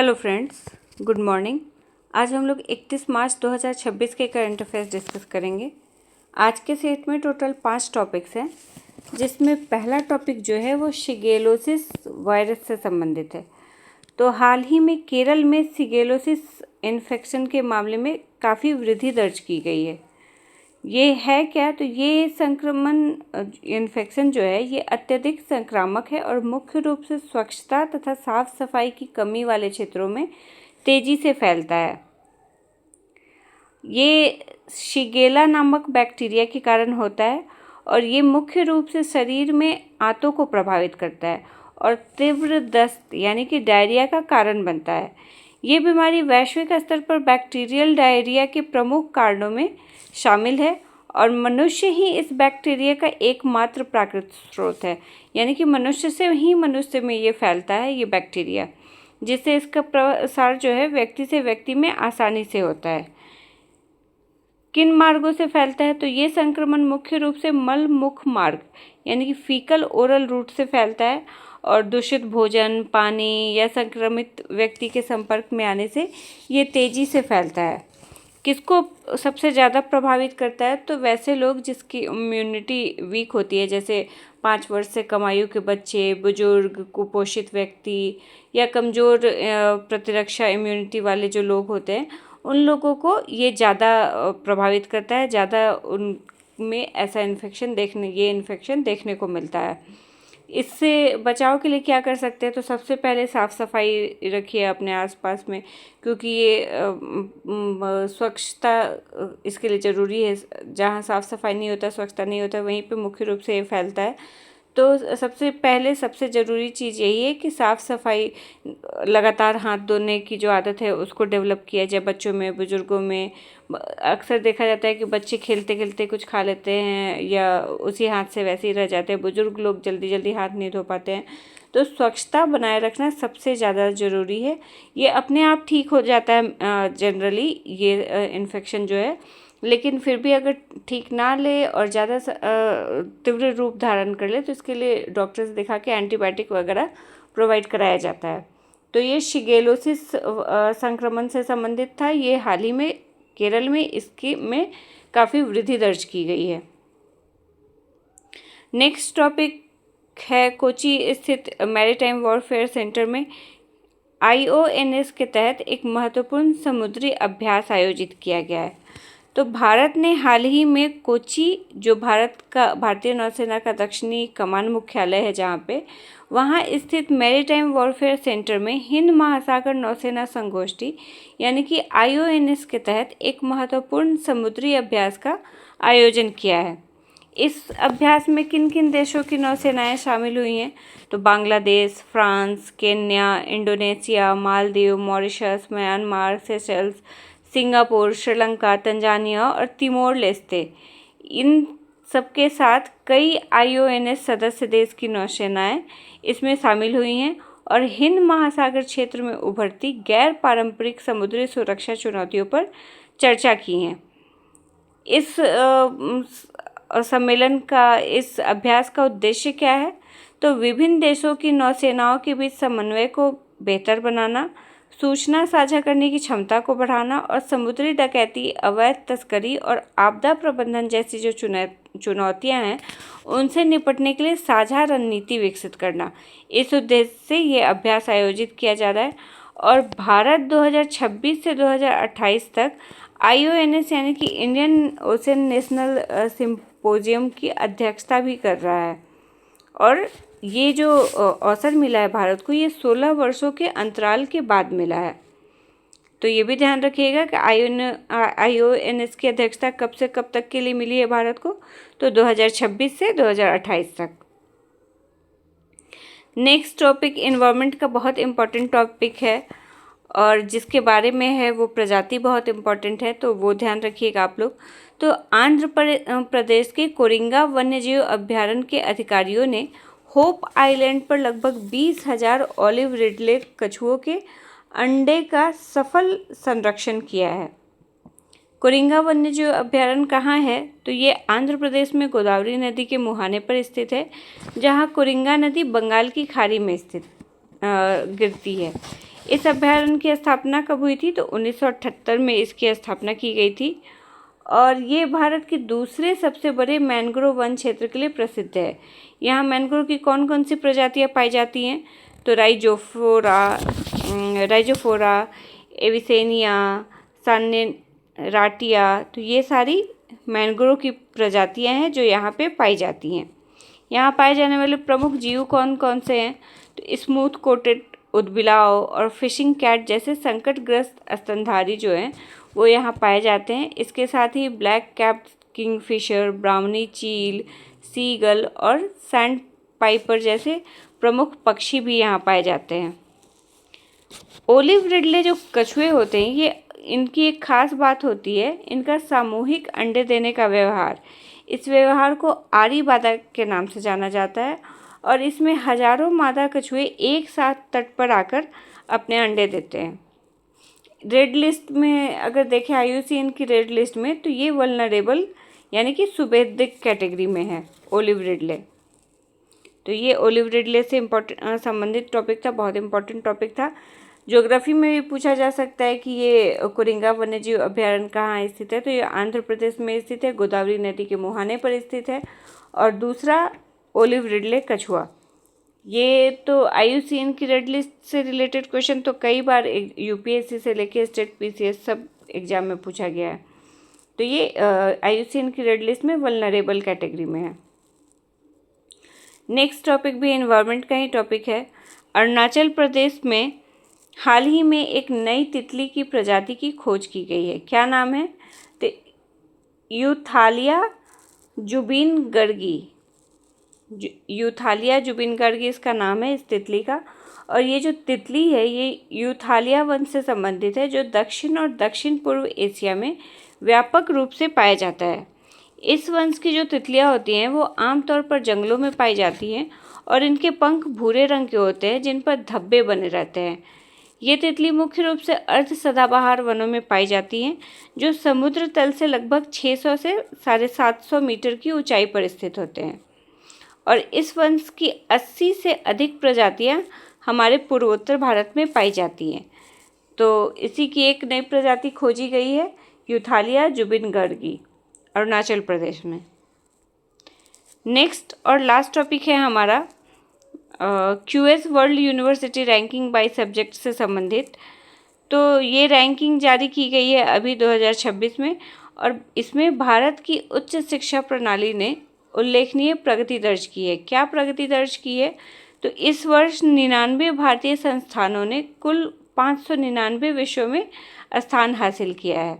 Hello friends, good morning. आज हम लोग 31 मार्च 2026 के करंट अफेयर्स डिस्कस करेंगे। आज के सेट में टोटल 5 टॉपिक्स हैं, जिसमें पहला टॉपिक जो है वो शिगेलोसिस वायरस से संबंधित है। तो हाल ही में केरल में शिगेलोसिस इन्फेक्शन के मामले में काफ़ी वृद्धि दर्ज की गई है। ये है क्या? तो ये संक्रमण इन्फेक्शन जो है ये अत्यधिक संक्रामक है और मुख्य रूप से स्वच्छता तथा साफ सफाई की कमी वाले क्षेत्रों में तेजी से फैलता है। ये शिगेला नामक बैक्टीरिया के कारण होता है और ये मुख्य रूप से शरीर में आंतों को प्रभावित करता है और तीव्र दस्त यानी कि डायरिया का कारण बनता है। ये बीमारी वैश्विक स्तर पर बैक्टीरियल डायरिया के प्रमुख कारणों में शामिल है और मनुष्य ही इस बैक्टीरिया का एकमात्र प्राकृतिक स्रोत है, यानी कि मनुष्य से ही मनुष्य में ये फैलता है ये बैक्टीरिया, जिससे इसका प्रसार जो है व्यक्ति से व्यक्ति में आसानी से होता है। किन मार्गों से फैलता है? तो ये संक्रमण मुख्य रूप से मल मुख मार्ग यानी कि फीकल ओरल रूट से फैलता है और दूषित भोजन, पानी या संक्रमित व्यक्ति के संपर्क में आने से ये तेजी से फैलता है। किसको सबसे ज़्यादा प्रभावित करता है? तो वैसे लोग जिसकी इम्यूनिटी वीक होती है, जैसे 5 वर्ष से कम आयु के बच्चे, बुजुर्ग, कुपोषित व्यक्ति या कमज़ोर प्रतिरक्षा इम्यूनिटी वाले जो लोग होते हैं, उन लोगों को ये ज़्यादा प्रभावित करता है, ज़्यादा उनमें ऐसा ये इन्फेक्शन देखने को मिलता है। इससे बचाव के लिए क्या कर सकते हैं? तो सबसे पहले साफ़ सफाई रखिए अपने आसपास में, क्योंकि ये स्वच्छता इसके लिए ज़रूरी है। जहाँ साफ़ सफाई नहीं होता, स्वच्छता नहीं होता, वहीं पे मुख्य रूप से ये फैलता है। तो सबसे पहले सबसे ज़रूरी चीज़ यही है कि साफ़ सफाई, लगातार हाथ धोने की जो आदत है उसको डेवलप किया जाए बच्चों में, बुज़ुर्गों में। अक्सर देखा जाता है कि बच्चे खेलते खेलते कुछ खा लेते हैं या उसी हाथ से वैसे ही रह जाते हैं। बुज़ुर्ग लोग जल्दी जल्दी हाथ नहीं धो पाते हैं। तो स्वच्छता बनाए रखना सबसे ज़्यादा ज़रूरी है। ये अपने आप ठीक हो जाता है जनरली ये इन्फेक्शन जो है, लेकिन फिर भी अगर ठीक ना ले और ज़्यादा तीव्र रूप धारण कर ले तो इसके लिए डॉक्टर से दिखा के एंटीबायोटिक वगैरह प्रोवाइड कराया जाता है। तो ये शिगेलोसिस संक्रमण से संबंधित था। ये हाल ही में केरल में इसकी में काफ़ी वृद्धि दर्ज की गई है। नेक्स्ट टॉपिक है कोची स्थित मैरीटाइम वॉरफेयर सेंटर में IONS के तहत एक महत्वपूर्ण समुद्री अभ्यास आयोजित किया गया है। तो भारत ने हाल ही में कोची, जो भारतीय नौसेना का दक्षिणी कमान मुख्यालय है जहाँ पे, वहाँ स्थित मैरीटाइम वॉरफेयर सेंटर में हिंद महासागर नौसेना संगोष्ठी यानी कि IONS के तहत एक महत्वपूर्ण समुद्री अभ्यास का आयोजन किया है। इस अभ्यास में किन किन देशों की नौसेनाएं शामिल हुई हैं? तो Bangladesh, France, Kenya, Indonesia, Maldives, Mauritius, Myanmar, Seychelles, Singapore, Sri Lanka, Tanzania और तिमोर लेस्ते, इन सबके साथ कई IONS सदस्य देश की नौसेनाएं इसमें शामिल हुई हैं और हिंद महासागर क्षेत्र में उभरती गैर पारंपरिक समुद्री सुरक्षा चुनौतियों पर चर्चा की हैं। इस सम्मेलन का, इस अभ्यास का उद्देश्य क्या है? तो विभिन्न देशों की नौसेनाओं के बीच समन्वय को बेहतर बनाना, सूचना साझा करने की क्षमता को बढ़ाना और समुद्री डकैती, अवैध तस्करी और आपदा प्रबंधन जैसी जो चुनौतियां हैं उनसे निपटने के लिए साझा रणनीति विकसित करना, इस उद्देश्य से ये अभ्यास आयोजित किया जा रहा है। और भारत 2026 से 2028 तक IONS यानी कि इंडियन ओशन नेशनल सिम्पोजियम की अध्यक्षता भी कर रहा है। और ये जो अवसर मिला है भारत को, ये 16 वर्षों के अंतराल के बाद मिला है। तो ये भी ध्यान रखिएगा कि IONS की अध्यक्षता कब से कब तक के लिए मिली है भारत को? तो 2026 से 2028 तक। नेक्स्ट टॉपिक एनवायरनमेंट का बहुत इम्पॉर्टेंट टॉपिक है और जिसके बारे में है वो प्रजाति बहुत इम्पॉर्टेंट है, तो वो ध्यान रखिएगा आप लोग। तो आंध्र प्रदेश के कोरिंगा वन्यजीव अभयारण्य के अधिकारियों ने होप आइलैंड पर लगभग 20,000 ऑलिव रिडले कछुओं के अंडे का सफल संरक्षण किया है। कोरिंगा वन्यजीव अभयारण्य कहाँ है? तो ये आंध्र प्रदेश में गोदावरी नदी के मुहाने पर स्थित है, जहाँ कोरिंगा नदी बंगाल की खाड़ी में स्थित गिरती है। इस अभयारण्य की स्थापना कब हुई थी? तो 1978 में इसकी स्थापना की गई थी और ये भारत के दूसरे सबसे बड़े मैंग्रोव वन क्षेत्र के लिए प्रसिद्ध है। यहाँ मैंग्रोव की कौन कौन सी प्रजातियाँ पाई जाती हैं? तो राइजोफोरा, एविसेनिया, सान्नेराटिया, तो ये सारी मैंग्रोव की प्रजातियाँ हैं जो यहाँ पे पाई जाती हैं। यहाँ पाए जाने वाले प्रमुख जीव कौन कौन से हैं? तो स्मूथ कोटेड उदबिलाव और फिशिंग कैट जैसे संकटग्रस्त स्तनधारी जो हैं वो यहाँ पाए जाते हैं। इसके साथ ही ब्लैक कैप्ड किंगफिशर, ब्राउनी चील, सीगल और सैंड पाइपर जैसे प्रमुख पक्षी भी यहाँ पाए जाते हैं। ओलिव रिडले जो कछुए होते हैं, ये इनकी एक खास बात होती है इनका सामूहिक अंडे देने का व्यवहार। इस व्यवहार को आरी बाधा के नाम से जाना जाता है और इसमें हजारों मादा कछुए एक साथ तट पर आकर अपने अंडे देते हैं। रेड लिस्ट में अगर देखें IUCN की रेड लिस्ट में, तो ये वल्नरेबल यानी कि सुभेदिक कैटेगरी में है ओलिव रिडले। तो ये ओलिव रिडले से संबंधित टॉपिक था, बहुत इंपॉर्टेंट टॉपिक था। ज्योग्राफी में भी पूछा जा सकता है कि ये कुरिंगा वन्यजीव अभयारण्य कहाँ स्थित है? तो ये आंध्र प्रदेश में स्थित है, गोदावरी नदी के मुहाने पर स्थित है। और दूसरा ओलिव रिडले कछुआ, ये तो IUCN की रेड लिस्ट से रिलेटेड क्वेश्चन तो कई बार UPSC से लेके स्टेट PCS सब एग्जाम में पूछा गया है। तो ये IUCN की रेड लिस्ट में वल्नरेबल कैटेगरी में है। नेक्स्ट टॉपिक भी एनवायरनमेंट का ही टॉपिक है। अरुणाचल प्रदेश में हाल ही में एक नई तितली की प्रजाति की खोज की गई है। क्या नाम है? तो यूथालिया जुबिनगर्गी, यूथालिया जुबिनगर्गी इसका नाम है इस तितली का। और ये जो तितली है ये यूथालिया वंश से संबंधित है जो दक्षिण और दक्षिण पूर्व एशिया में व्यापक रूप से पाया जाता है। इस वंश की जो तितलियाँ होती हैं वो आमतौर पर जंगलों में पाई जाती हैं और इनके पंख भूरे रंग के होते हैं जिन पर धब्बे बने रहते हैं। ये तितली मुख्य रूप से अर्ध सदाबहार वनों में पाई जाती हैं जो समुद्र तल से लगभग 600 से 750 मीटर की ऊंचाई पर स्थित होते हैं। और इस वंश की 80 से अधिक प्रजातियां हमारे पूर्वोत्तर भारत में पाई जाती हैं। तो इसी की एक नई प्रजाति खोजी गई है, यूथालिया जुबिनगर्गी, अरुणाचल प्रदेश में। नेक्स्ट और लास्ट टॉपिक है हमारा QS world university ranking by subject से संबंधित। तो ये रैंकिंग जारी की गई है अभी 2026 में और इसमें भारत की उच्च शिक्षा प्रणाली ने उल्लेखनीय प्रगति दर्ज की है। क्या प्रगति दर्ज की है? तो इस वर्ष 99 भारतीय संस्थानों ने कुल 599 विषयों में स्थान हासिल किया है।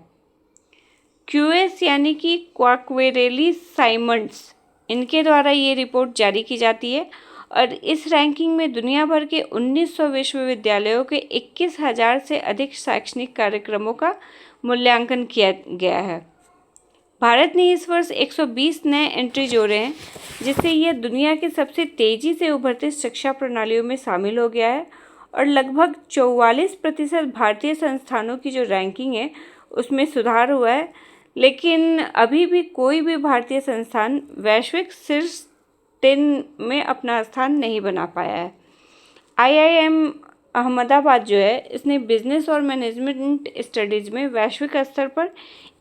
QS यानी कि क्वाकवेरेली साइमंड्स, इनके द्वारा ये रिपोर्ट जारी की जाती है और इस रैंकिंग में दुनिया भर के 1900 विश्वविद्यालयों के 21,000 से अधिक शैक्षणिक कार्यक्रमों का मूल्यांकन किया गया है। भारत ने इस वर्ष 120 नए एंट्री जोड़े हैं जिससे यह दुनिया के सबसे तेज़ी से उभरते शिक्षा प्रणालियों में शामिल हो गया है और लगभग 44% भारतीय संस्थानों की जो रैंकिंग है उसमें सुधार हुआ है। लेकिन अभी भी कोई भी भारतीय संस्थान वैश्विक शीर्ष 10 में अपना स्थान नहीं बना पाया है। IIM अहमदाबाद जो है इसने बिजनेस और मैनेजमेंट स्टडीज़ में वैश्विक स्तर पर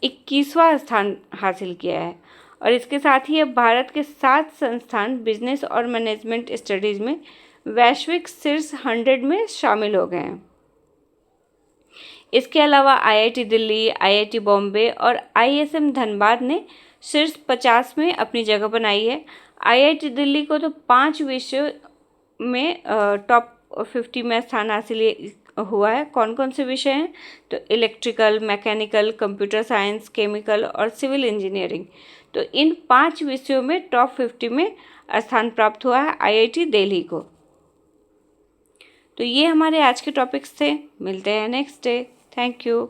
21वां स्थान हासिल किया है और इसके साथ ही अब भारत के 7 संस्थान बिजनेस और मैनेजमेंट स्टडीज़ में वैश्विक शीर्ष 100 में शामिल हो गए हैं। इसके अलावा IIT दिल्ली, IIT बॉम्बे और ISM धनबाद ने शीर्ष 50 में अपनी जगह बनाई है। IIT दिल्ली को तो 5 विषयों में टॉप 50 में स्थान हासिल हुआ है। कौन कौन से विषय हैं? तो electrical, mechanical, computer science, chemical और सिविल इंजीनियरिंग। तो इन 5 विषयों में टॉप 50 में स्थान प्राप्त हुआ है IIT दिल्ली को। तो ये हमारे आज के टॉपिक्स थे। मिलते हैं नेक्स्ट डे। Thank you.